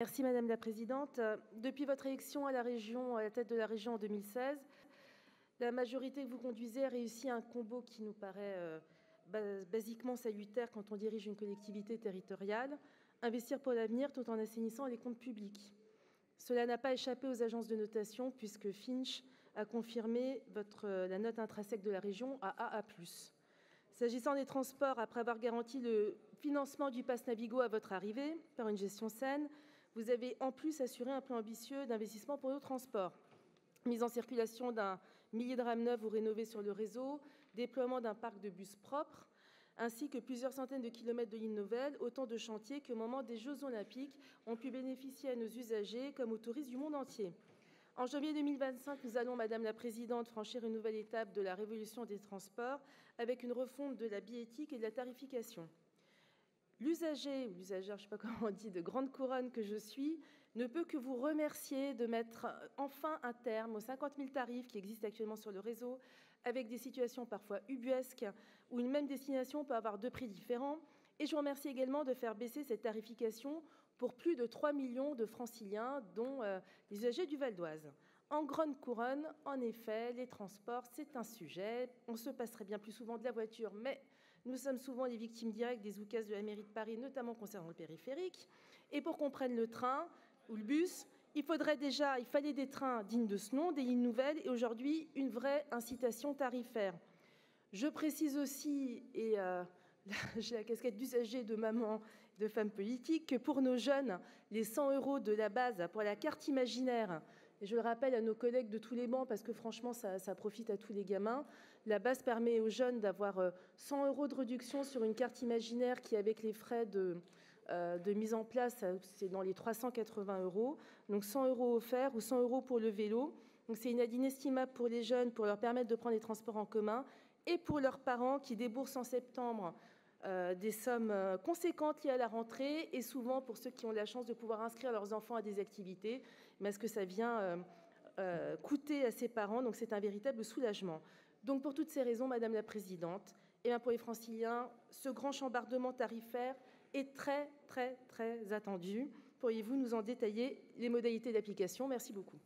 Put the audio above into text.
Merci Madame la Présidente. Depuis votre élection à la tête de la région en 2016, la majorité que vous conduisez a réussi un combo qui nous paraît basiquement salutaire quand on dirige une collectivité territoriale, investir pour l'avenir tout en assainissant les comptes publics. Cela n'a pas échappé aux agences de notation puisque Fitch a confirmé la note intrinsèque de la région à AA+. S'agissant des transports, après avoir garanti le financement du pass Navigo à votre arrivée par une gestion saine, vous avez en plus assuré un plan ambitieux d'investissement pour nos transports. Mise en circulation d'un millier de rames neuves ou rénovées sur le réseau, déploiement d'un parc de bus propres, ainsi que plusieurs centaines de kilomètres de lignes nouvelles, autant de chantiers qui, au moment des Jeux Olympiques, ont pu bénéficier à nos usagers comme aux touristes du monde entier. En janvier 2025, nous allons, Madame la Présidente, franchir une nouvelle étape de la révolution des transports avec une refonte de la billettique et de la tarification. L'usager, ou l'usagère, je ne sais pas comment on dit, de grande couronne que je suis, ne peut que vous remercier de mettre enfin un terme aux 50 000 tarifs qui existent actuellement sur le réseau, avec des situations parfois ubuesques, où une même destination peut avoir deux prix différents. Et je vous remercie également de faire baisser cette tarification pour plus de 3 millions de franciliens, dont les usagers du Val d'Oise. En grande couronne, en effet, les transports, c'est un sujet. On se passerait bien plus souvent de la voiture, mais nous sommes souvent les victimes directes des oukases de la mairie de Paris, notamment concernant le périphérique. Et pour qu'on prenne le train ou le bus, il fallait des trains dignes de ce nom, des lignes nouvelles, et aujourd'hui, une vraie incitation tarifaire. Je précise aussi, et j'ai la casquette d'usager, de maman, de femme politique, que pour nos jeunes, les 100 € de la base pour la carte imaginaire, et je le rappelle à nos collègues de tous les bancs parce que franchement, ça profite à tous les gamins, la base permet aux jeunes d'avoir 100 € de réduction sur une carte imaginaire qui, avec les frais de mise en place, c'est dans les 380 €, donc 100 € offerts ou 100 € pour le vélo. Donc c'est une aide inestimable pour les jeunes, pour leur permettre de prendre les transports en commun, et pour leurs parents qui déboursent en septembre des sommes conséquentes liées à la rentrée, et souvent pour ceux qui ont la chance de pouvoir inscrire leurs enfants à des activités, mais ce que ça vient coûter à ces parents, donc c'est un véritable soulagement. Donc pour toutes ces raisons, Madame la Présidente, et pour les franciliens, ce grand chambardement tarifaire est très, très, très attendu. Pourriez-vous nous en détailler les modalités d'application? Merci beaucoup.